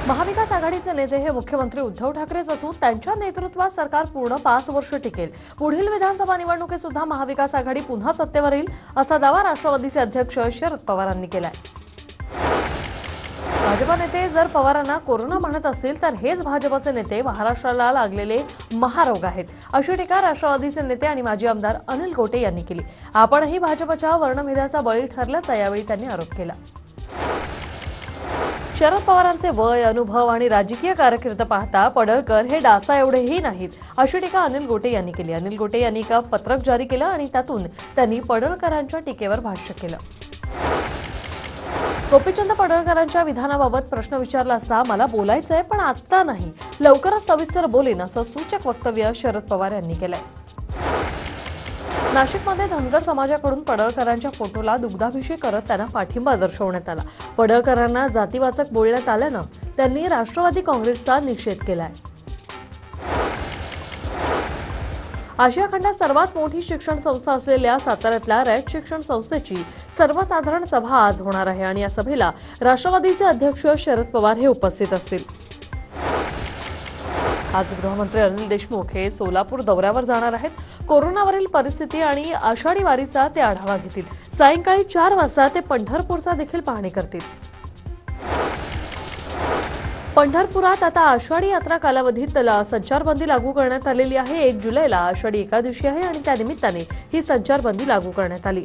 महाविकास आघाडीचे नेते हे मुख्यमंत्री उद्धव ठाकरेच असून त्यांच्या नेतृत्वात सरकार पूर्ण 5 वर्ष टिकेल। पुढील विधानसभा निवडणुकीत सुद्धा महाविकास आघाडी पुन्हा सत्तेवर येईल असा दावा राष्ट्रवादीचे अध्यक्ष शरद पवारांनी केलाय। भाजपा नेते जर पवारांना कोरोना म्हणत असतील तर हेच भाजपचे नेते महाराष्ट्राला लागलेले महारोग आहेत, अशी टीका राष्ट्रवादीचे नेते आणि माजी आमदार अनिल गोटे यांनी केली। आपणही भाजपच्या वर्णभेदाचा बळी ठरल्याचा यावेळी त्यांनी आरोप केला। शरद पवारांचे वय, अनुभव आणि राजकीय कारकीर्द पाहता पडळकर हे डासा एवढेही नाहीत, अशी टीका अनिल गोटे यांनी केली। अनिल गोटे यांनी एक पत्रक जारी केलं आणि त्यातून त्यांनी पडळकरांच्या टीकेवर भाष्य केलं। गोपीचंद पडळकरांच्या विधानाबाबत प्रश्न विचारला असता मला बोलायचंय पण आता नाही, लवकरच सविस्तर बोलेन असं सूचक वक्तव्य शरद पवार यांनी केलंय। नाशिकमध्ये धनगर समाजाकडून पडळकरांच्या फोटोला दुग्धाभिषेक करत त्यांना पाठिंबा दर्शवण्यात आला। पडळकरांना जातीवाचक बोलण्यात आल्यानं त्यांनी राष्ट्रवादी काँग्रेसचा निषेध केलाय। आशिया खंडात सर्वात मोठी शिक्षण संस्था असलेल्या साताऱ्यातल्या रयत शिक्षण संस्थेची सर्वसाधारण सभा आज होणार आहे आणि या सभेला राष्ट्रवादीचे अध्यक्ष शरद पवार हे उपस्थित असतील। आज गृहमंत्री अनिल देशमुख हे सोलापूर दौऱ्यावर जाणार आहेत। कोरोनावरील परिस्थिती आणि आषाढी वारीचा ते आढावा घेतील। सायंकाळी 4 वाजता ते पंढरपूरचा देखील पाहणी करतील। पंढरपुरात आता आषाढी यात्रा कालावधीत संचारबंदी लागू करण्यात आलेली आहे। 1 जुलैला आषाढी एकादशी आहे आणि त्यानिमित्ताने ही संचारबंदी लागू करण्यात आली।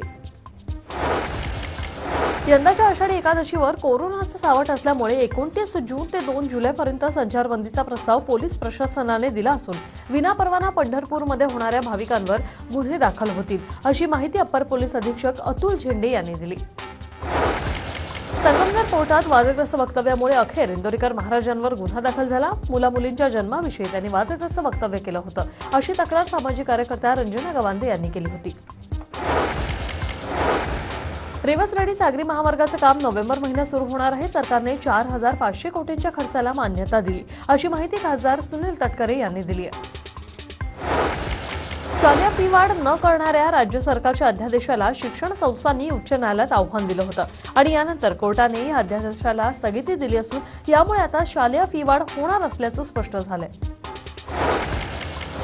यंदाच्या आषाढी एकादशीवर कोरोनाचं सावट असल्यामुळे 29 जून ते 2 जुलैपर्यंत संचारबंदीचा प्रस्ताव पोलीस प्रशासनाने दिला असून विनापरवाना पंढरपूरमध्ये होणाऱ्या भाविकांवर गुन्हे दाखल होतील, अशी माहिती अप्पर पोलीस अधीक्षक अतुल झेंडे यांनी दिली। संगमनेर कोर्टात वादग्रस्त वक्तव्यामुळे अखेर इंदोरीकर महाराजांवर गुन्हा दाखल झाला। मुला-मुलींच्या जन्माविषयी त्यांनी वादग्रस्त वक्तव्य केलं होतं, अशी तक्रार सामाजिक कार्यकर्त्या रंजना गवांदे यांनी केली होती। रेवस रेडी सागरी महामार्गाचं काम नोव्हेंबर महिन्यात सुरू होणार आहे। सरकारने 4500 कोटींच्या खर्चाला मान्यता दिली, अशी माहिती खासदार सुनील तटकरे यांनी दिली आहे। शालेय फी वाढ न करणाऱ्या राज्य सरकारच्या अध्यादेशाला शिक्षण संस्थांनी उच्च न्यायालयात आव्हान दिलं होतं आणि यानंतर कोर्टाने या अध्यादेशाला स्थगिती दिली असून यामुळे आता शालेय फी वाढ होणार असल्याचं स्पष्ट झालंय।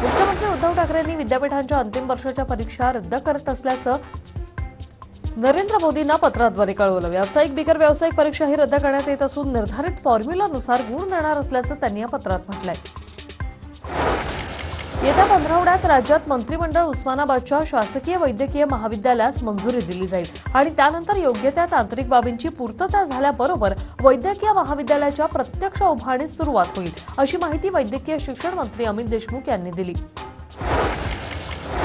मुख्यमंत्री उद्धव ठाकरेंनी विद्यापीठांच्या अंतिम वर्षाच्या परीक्षा रद्द करत असल्याचं नरेंद्र मोदींना पत्राद्वारे कळवलं। व्यावसायिक बिगर व्यावसायिक परीक्षाही रद्द करण्यात येत असून निर्धारित फॉर्म्युलानुसार गुण देणार असल्याचं त्यांनी या पत्रात म्हटलंय। येत्या 15 आठवड्यात राज्यात मंत्रिमंडळ उस्मानाबादच्या शासकीय वैद्यकीय महाविद्यालयास मंजुरी दिली जाईल आणि त्यानंतर योग्य त्या तांत्रिक बाबींची पूर्तता झाल्याबरोबर वैद्यकीय महाविद्यालयाच्या प्रत्यक्ष उभारणीस सुरुवात होईल, अशी माहिती वैद्यकीय शिक्षण मंत्री अमित देशमुख यांनी दिली।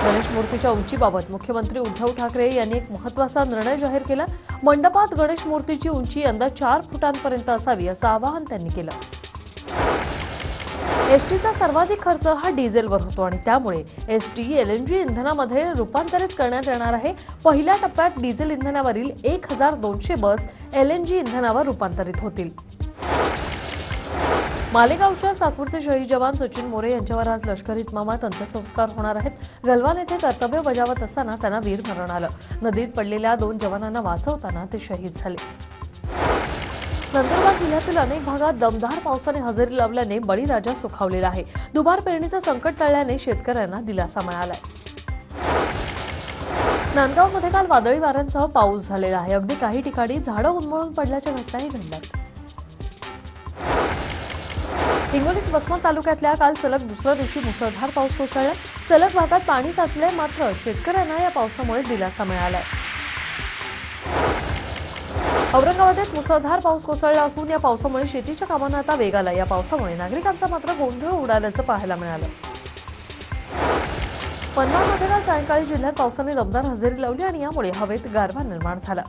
गणेश मूर्तीच्या उंचीबाबत मुख्यमंत्री उद्धव ठाकरे यांनी एक महत्त्वाचा निर्णय जाहीर केला। मंडपात गणेश मूर्तीची उंची यंदा 4 फुटांपर्यंत असावी, असं आवाहन त्यांनी केलं। एसटीचा सर्वाधिक खर्च हा डिझेलवर होतो आणि त्यामुळे एसटी एलएनजी इंधनामध्ये रूपांतरित करण्यात येणार आहे। पहिल्या टप्प्यात डिझेल इंधनावरील 1200 बस एलएनजी इंधनावर रूपांतरित होतील। मालेगावच्या साकूरचे शहीद जवान सचिन मोरे यांच्यावर आज लष्करी इतमामात अंत्यसंस्कार होणार आहेत। गलवान येथे कर्तव्य बजावत असताना त्यांना वीरमरण आलं। नदीत पडलेल्या 2 जवानांना वाचवताना ते शहीद झाले। नंदुरबार जिल्ह्यातील अनेक भागात दमदार पावसाने हजेरी लावल्याने बळीराजा सुखावलेला आहे। दुबार पेरणीचं संकट टळल्याने शेतकऱ्यांना दिलासा मिळालाय। नांदगावमध्ये काल वादळी वाऱ्यांसह पाऊस झालेला आहे। अगदी काही ठिकाणी झाडं उन्मळून पडल्याच्या घटनाही घडल्यात। हिंगोलीत वसमत तालुक्यातल्या काल सलग दुसऱ्या दिवशी मुसळधार पाऊस कोसळला। सलग भागात पाणी साचले, मात्र शेतकऱ्यांना या पावसामुळे दिलासा मिळालाय। औरंगाबादेत मुसळधार पाऊस कोसळला असून या पावसामुळे शेतीच्या कामांना आता वेग आला। या पावसामुळे नागरिकांचा मात्र गोंधळ उडाल्याचं पाहायला मिळालं। पन्हाळमध्ये काल सायंकाळी जिल्ह्यात पावसाने दमदार हजेरी लावली आणि यामुळे हवेत गारवा निर्माण झाला।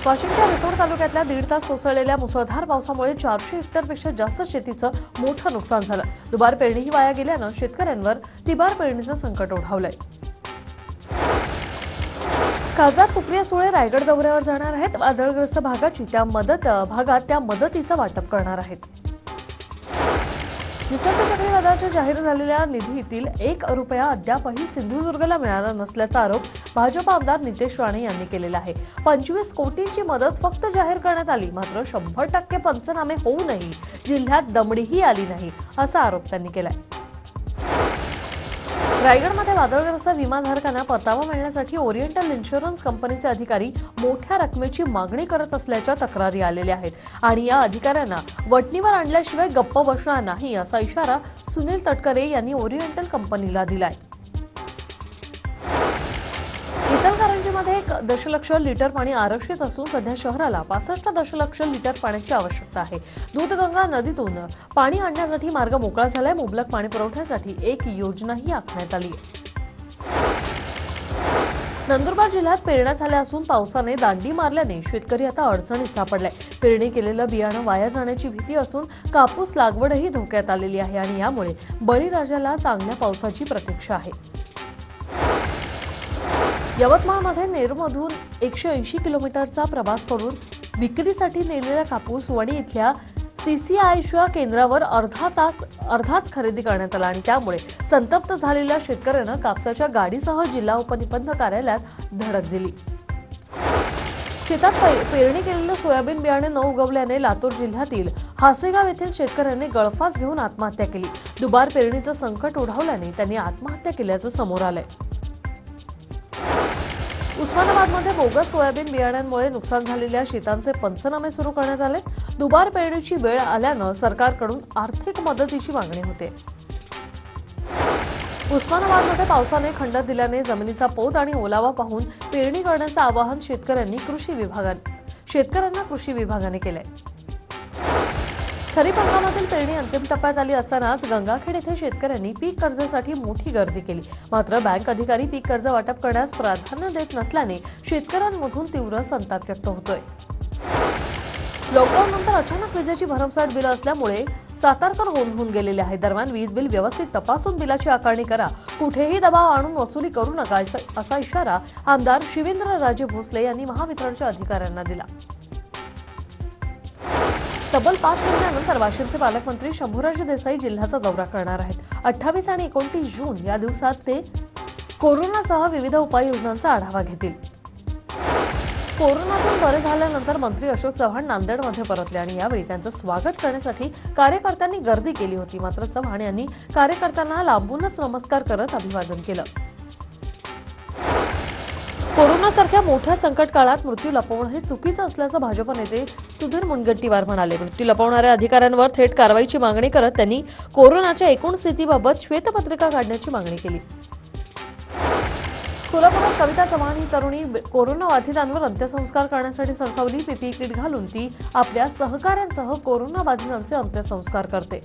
वाशिमच्या रिसोड तालुक्यातल्या 1.5 तास कोसळलेल्या मुसळधार पावसामुळे 400 हेक्टरपेक्षा जास्त शेतीचं मोठं नुकसान झालं। दुबार पेरणीही वाया गेल्यानं शेतकऱ्यांवर तिबार पेरणीचं संकट ओढावलंय। खासदार सुप्रिया सुळे रायगड दौऱ्यावर जाणार आहेत। वादळग्रस्त भागात त्या मदतीचं वाटप करणार आहेत। निसर्ग चक्रीवादळाच्या जाहीर झालेल्या निधीतील 1 रुपया अद्यापही सिंधुदुर्गला मिळाला नसल्याचा आरोप भाजप आमदार नितेश राणे यांनी केलेला आहे. 25 कोटींची मदत फक्त जाहीर करण्यात आली, मात्र 100% पंचनामे होऊनही जिल्ह्यात दमडीही आली नाही असा आरोप त्यांनी केलाय. रायगडमध्ये वादळग्रस्त विमाधारकांना परतावा मिळण्यासाठी ओरिएंटल इन्शुरन्स कंपनीचे अधिकारी मोठ्या रकमेची मागणी करत असल्याच्या तक्रारी आलेल्या आहेत आणि या अधिकाऱ्यांना वटणीवर आणल्याशिवाय गप्प बसणार नाही असा इशारा सुनील तटकरे यांनी ओरिएंटल कंपनीला दिलाय. इचलकरंजीमध्ये 1 दशलक्ष लिटर पाणी आरक्षित असून सध्या शहराला 65 दशलक्ष लिटर पाण्याची आवश्यकता आहे. दूधगंगा नदीतून पाणी आणण्यासाठी मार्ग मोकळा झालाय. मुबलक पाणी पुरवठ्यासाठी एक योजनाही आखण्यात आली आहे. नंदुरबार जिल्ह्यात पेरण्या झाल्या असून पावसाने दांडी मारल्याने शेतकरी आता अडचणीत सापडलाय. पेरणी केलेलं बियाणं वाया जाण्याची भीती असून कापूस लागवडही धोक्यात आलेली आहे आणि यामुळे बळीराजाला चांगल्या पावसाची प्रतीक्षा आहे. यवतमाळमध्ये नेरूमधून 180 किलोमीटरचा प्रवास करून विक्रीसाठी नेलेला कापूस वणी इथल्या सीसीआयच्या केंद्रावर अर्धाच खरेदी करण्यात आला आणि त्यामुळे संतप्त झालेल्या शेतकऱ्यानं कापसाच्या गाडीसह जिल्हा उपनिबंधक कार्यालयात धडक दिली. शेतात पेरणी केलेलं सोयाबीन बियाणे न उगवल्याने लातूर जिल्ह्यातील हासेगाव येथील शेतकऱ्यांनी गळफास घेऊन आत्महत्या केली. दुबार पेरणीचं संकट ओढवल्याने त्यांनी आत्महत्या केल्याचं समोर आलंय. उस्मानाबादमध्ये बोगस सोयाबीन बियाण्यांमुळे नुकसान झालेल्या शेतांचे पंचनामे सुरू करण्यात आले. दुबार पेरणीची वेळ आल्यानं सरकारकडून आर्थिक मदतीची मागणी होते. उस्मानाबादमध्ये पावसाने खंडत दिल्याने जमिनीचा पोत आणि ओलावा पाहून पेरणी करण्याचं आवाहन शेतकऱ्यांना कृषी विभागाने केलंय. खरीप हंगामातील पेरणी अंतिम टप्प्यात आली असतानाच गंगाखेड येथे शेतकऱ्यांनी पीक कर्जासाठी मोठी गर्दी केली. मात्र बँक अधिकारी पीक कर्ज वाटप करण्यास प्राधान्य देत नसल्याने शेतकऱ्यांमधून तीव्र संताप व्यक्त होतोय. लॉकडाऊननंतर अचानक विजेची भरमसाठ बिलं असल्यामुळे सातारकर गोंधळून गेलेले आहेत. दरम्यान वीज बिल व्यवस्थित तपासून बिलाची आकारणी करा, कुठेही दबाव आणून वसुली करू नका असा इशारा आमदार शिवेंद्रराजे भोसले यांनी महावितरणच्या अधिकाऱ्यांना दिला. तब्बल 5 महिन्यानंतर वाशिमचे पालकमंत्री शंभूराज देसाई जिल्ह्याचा दौरा करणार आहेत. 28 आणि 29 जून या दिवसात ते कोरोनासह विविध उपाययोजनांचा आढावा घेतील. कोरोनातून बरे झाल्यानंतर मंत्री अशोक चव्हाण नांदेडमध्ये परतले आणि यावेळी त्यांचं स्वागत करण्यासाठी कार्यकर्त्यांनी गर्दी केली होती. मात्र चव्हाण यांनी कार्यकर्त्यांना लांबूनच नमस्कार करत अभिवादन केलं. कोरोनासारख्या मोठ्या संकट काळात मृत्यू लपवणं हे चुकीचं असल्याचं भाजप नेते सुधीर मुनगंटीवार म्हणाले. मृत्यू लपवणाऱ्या अधिकाऱ्यांवर थेट कारवाईची मागणी करत त्यांनी कोरोनाच्या एकूण स्थितीबाबत श्वेतपत्रिका काढण्याची मागणी केली. सोलापुरात कविता चव्हाण ही तरुणी कोरोनाबाधितांवर अंत्यसंस्कार करण्यासाठी सरसावली. पीपीई किट घालून ती आपल्या सहकाऱ्यांसह कोरोनाबाधितांचे अंत्यसंस्कार करते.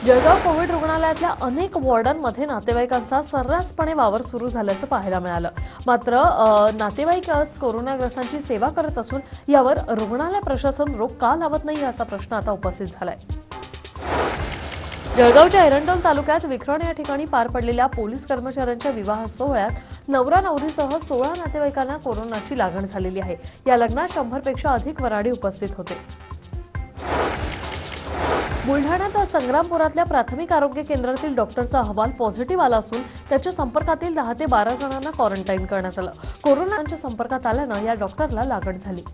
जळगाव कोविड रुग्णालयातल्या अनेक वॉर्डांमध्ये नातेवाईकांचा सर्रासपणे वावर सुरू झाल्याचं पाहायला मिळालं. मात्र नातेवाईकच कोरोनाग्रस्तांची सेवा करत असून यावर रुग्णालय प्रशासन रोख का लावत नाही असा प्रश्न आता उपस्थित झालाय. जळगावच्या एरंडोल तालुक्यात विखरण या ठिकाणी पार पडलेल्या पोलीस कर्मचाऱ्यांच्या विवाह सोहळ्यात नवरा नवरीसह 16 नातेवाईकांना कोरोनाची लागण झालेली आहे. या लग्नात 100 पेक्षा अधिक वऱ्हाडी उपस्थित होते. बुलढाण्यात संग्रामपुरातल्या प्राथमिक आरोग्य केंद्रातील डॉक्टरचा अहवाल पॉझिटिव्ह आला असून त्याच्या संपर्कातील 10 ते 12 जणांना क्वारंटाईन करण्यात आलं. कोरोनाच्या संपर्कात आल्यानं या डॉक्टरला लागण झाली.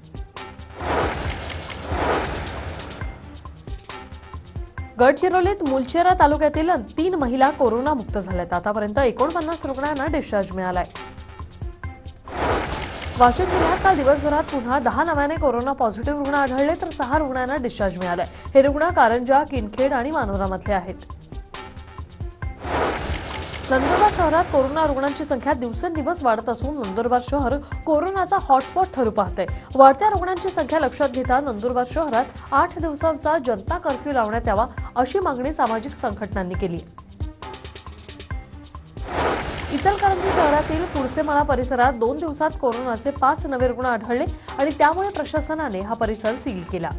गडचिरोलीत मुलचेरा तालुक्यातील 3 महिला कोरोनामुक्त झाल्यात. आतापर्यंत 49 रुग्णांना डिस्चार्ज मिळालाय. वाशिम जिल्ह्यात काल दिवसभरात पुन्हा 10 नव्याने कोरोना पॉझिटिव्ह रुग्ण आढळले तर 6 रुग्णांना डिस्चार्ज मिळालाय. हे रुग्ण कारंजा, किनखेड आणि मानोरामधले आहेत. नंदुरबार शहरात कोरोना रुग्णांची संख्या दिवसेंदिवस वाढत असून नंदुरबार शहर कोरोनाचा हॉटस्पॉट ठरू पाहतंय. वाढत्या रुग्णांची संख्या लक्षात घेता नंदुरबार शहरात 8 दिवसांचा जनता कर्फ्यू लावण्यात यावा अशी मागणी सामाजिक संघटनांनी केली. इचलकरंजी शहरातील कुडसेमाळा परिसरात 2 दिवसात कोरोनाचे 5 नवे रुग्ण आढळले आणि त्यामुळे प्रशासनाने हा परिसर सील केला.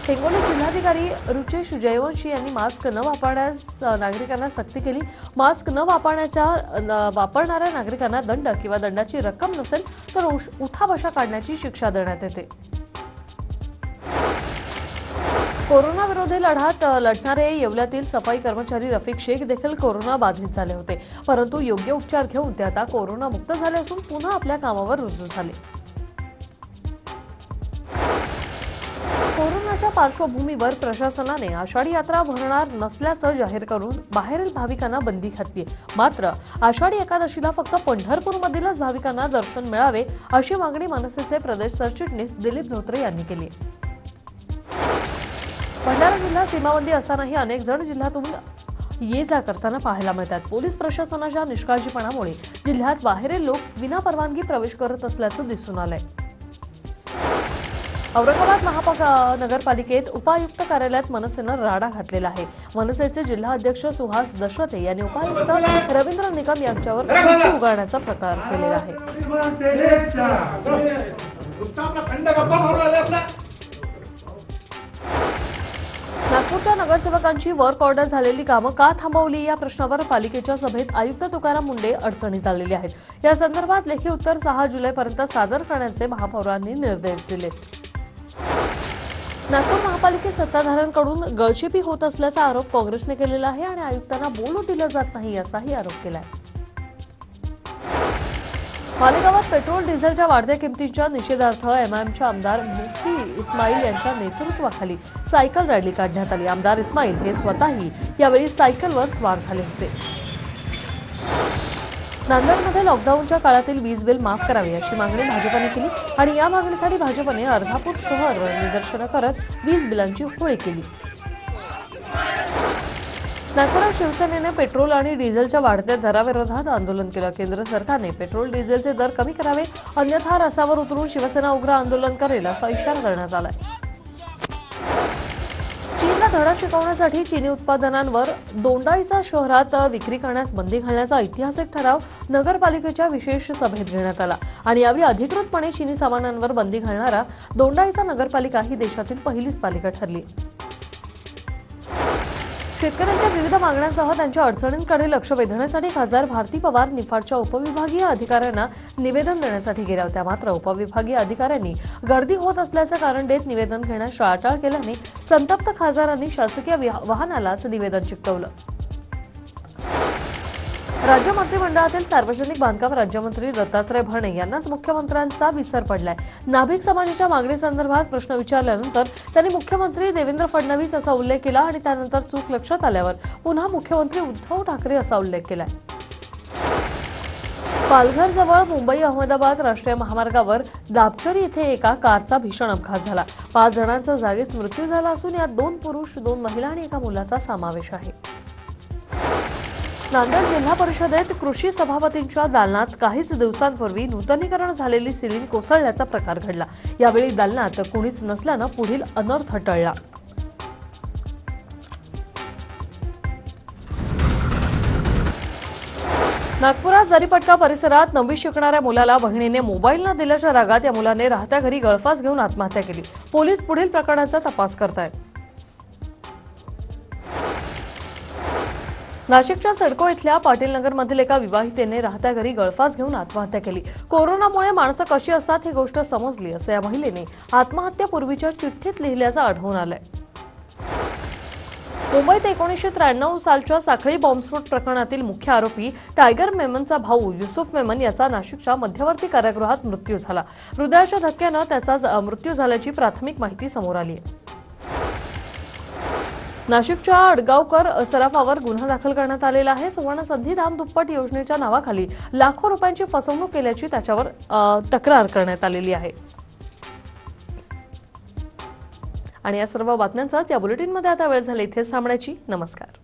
हिंगोली जिल्हाधिकारी रुचेश जयवंशी यांनी मास्क न वापरण्यास नागरिकांना सक्ती केली. मास्क न वापरणाऱ्या नागरिकांना दंड किंवा दंडाची रक्कम नसेल तर उठाबशा काढण्याची शिक्षा देण्यात येते. कोरोना विरोधी लढ्यात लढणारे येवल्यातील सफाई कर्मचारी रफिक शेख देखील कोरोना बाधित झाले होते, परंतु योग्य उपचार घेऊन ते आता कोरोना मुक्त झाले असून पुन्हा आपल्या कामावर रुजू झाले। कोरोनाच्या पार्श्वभूमीवर प्रशासनाने आषाढी यात्रा भरणार नसल्याचं जाहीर करून बाहेरील भाविकांना बंदी घातली। मात्र आषाढी एकादशीला फक्त पंढरपूरमधीलच भाविकांना दर्शन मिळावे अशी मागणी मनसेचे प्रदेश सरचिटणीस दिलीप धोत्रे यांनी केली। भंडारा जिल्हा सीमाबंदी असतानाही अनेक जण जिल्ह्यातून ये जा करताना पाहायला मिळतात। पोलीस प्रशासनाच्या निष्काळजीपणामुळे जिल्ह्यात बाहेरील लोक विनापरवानगी प्रवेश करत असल्याचं दिसून आलंय। औरंगाबाद महानगरपालिकेत उपायुक्त कार्यालयात मनसेनं राडा घातलेला आहे। मनसेचे जिल्हा अध्यक्ष सुहास दशरथे यांनी उपायुक्त रवींद्र निकम यांच्यावर खुर्ची उगारण्याचा प्रकार केलेला आहे। नागपूरच्या नगरसेवकांची वर्क ऑर्डर झालेली कामं का थांबवली या प्रश्नावर पालिकेच्या सभेत आयुक्त तुकाराम मुंडे अडचणीत आलेले आहेत। या संदर्भात लेखी उत्तर 6 जुलैपर्यंत सादर करण्याचे महापौरांनी निर्देश दिले। नागपूर महापालिकेत सत्ताधाऱ्यांकडून गळचेपी होत असल्याचा आरोप काँग्रेसने केलेला आहे आणि आयुक्तांना बोलू दिलं जात नाही असाही आरोप केलाय। मालेगावात पेट्रोल डिझेलच्या वाढत्या किमतींच्या निषेधार्थ एमआयएमच्या आमदार मुफ्ती इस्माईल यांच्या नेतृत्वाखाली सायकल रॅली काढण्यात आली। आमदार इस्माईल हे स्वतःही यावेळी सायकलवर स्वार झाले होते। नांदेडमध्ये लॉकडाऊनच्या काळातील वीज बिल माफ करावे अशी मागणी भाजपने केली आणि या मागणीसाठी भाजपने अर्धापूर शहर निदर्शनं करत वीज बिलांची होळी केली। नागपुरात शिवसेनेने पेट्रोल आणि डिझेलच्या वाढत्या दराविरोधात आंदोलन केलं। केंद्र सरकारने पेट्रोल डिझेलचे दर कमी करावे अन्यथा रस्त्यावर उतरून शिवसेना उग्र आंदोलन करेल असा इशारा करण्यात आलाय। चीनला धडा शिकवण्यासाठी चीनी उत्पादनांवर दोंडाईचा शहरात विक्री करण्यास बंदी घालण्याचा ऐतिहासिक ठराव नगरपालिकेच्या विशेष सभेत घेण्यात आला आणि यावेळी अधिकृतपणे चीनी सामानांवर बंदी घालणारा दोंडाईचा नगरपालिका ही देशातील पहिलीच पालिका ठरली। शेतकऱ्यांच्या विविध मागण्यांसह त्यांच्या अडचणींकडे लक्ष वेधण्यासाठी खासदार भारती पवार निफाडच्या उपविभागीय अधिकाऱ्यांना निवेदन देण्यासाठी गेल्या होत्या। मात्र उपविभागीय अधिकाऱ्यांनी गर्दी होत असल्याचं कारण देत निवेदन घेण्यास टाळाटाळ केल्याने संतप्त खासदारांनी शासकीय वाहनालाच निवेदन चिकटवलं। राज्य मंत्रिमंडळातील सार्वजनिक बांधकाम राज्यमंत्री दत्तात्रय भरणे यांनाच मुख्यमंत्र्यांचा विसर पडलाय। नाभिक समाजाच्या मागणीसंदर्भात प्रश्न विचारल्यानंतर त्यांनी मुख्यमंत्री देवेंद्र फडणवीस असा उल्लेख केला आणि त्यानंतर चूक लक्षात आल्यावर पुन्हा मुख्यमंत्री उद्धव ठाकरे असा उल्लेख केलाय। पालघरजवळ मुंबई अहमदाबाद राष्ट्रीय महामार्गावर दापचरी येथे एका कारचा भीषण अपघात झाला। 5 जणांचा जागीच मृत्यू झाला असून यात 2 पुरुष 2 महिला आणि एका मुलाचा समावेश आहे। नांदेड जिल्हा परिषदेत कृषी सभापतींच्या दालनात काहीच दिवसांपूर्वी नूतनीकरण झालेली सिलिंग कोसळल्याचा प्रकार घडला। यावेळी दालनात कुणीच नसल्यानं पुढील अनर्थ टळला। नागपुरात जरीपटका परिसरात 9वी शिकणाऱ्या मुलाला बहिणीने मोबाईल न दिल्याच्या रागात या मुलाने राहत्या घरी गळफास घेऊन आत्महत्या केली। पोलीस पुढील प्रकरणाचा तपास करतायत। नाशिकच्या सडको इथल्या पाटील नगरमधील एका विवाहितेने राहत्या घरी गळफास घेऊन आत्महत्या केली। कोरोनामुळे माणसं कशी असतात ही गोष्ट समजली असं या महिलेने आत्महत्येपूर्वीच्या चिठ्ठीत लिहिल्याचं आढळून आलंय। मुंबईत 1993 सालच्या साखळी बॉम्बस्फोट प्रकरणातील मुख्य आरोपी टायगर मेमनचा भाऊ युसुफ मेमन याचा नाशिकच्या मध्यवर्ती कारागृहात मृत्यू झाला। हृदयाच्या धक्क्यानं त्याचा मृत्यू झाल्याची प्राथमिक माहिती समोर आली आहे। नाशिकच्या अडगावकर सराफावर गुन्हा दाखल करण्यात आलेला आहे। सुवर्ण संधी धाम दुप्पट योजनेच्या नावाखाली लाखो रुपयांची फसवणूक केल्याची त्याच्यावर तक्रार करण्यात आलेली आहे। आणि या सर्व बातम्यांचाच या बुलेटिनमध्ये आता वेळ झाली इथेच थांबण्याची। नमस्कार।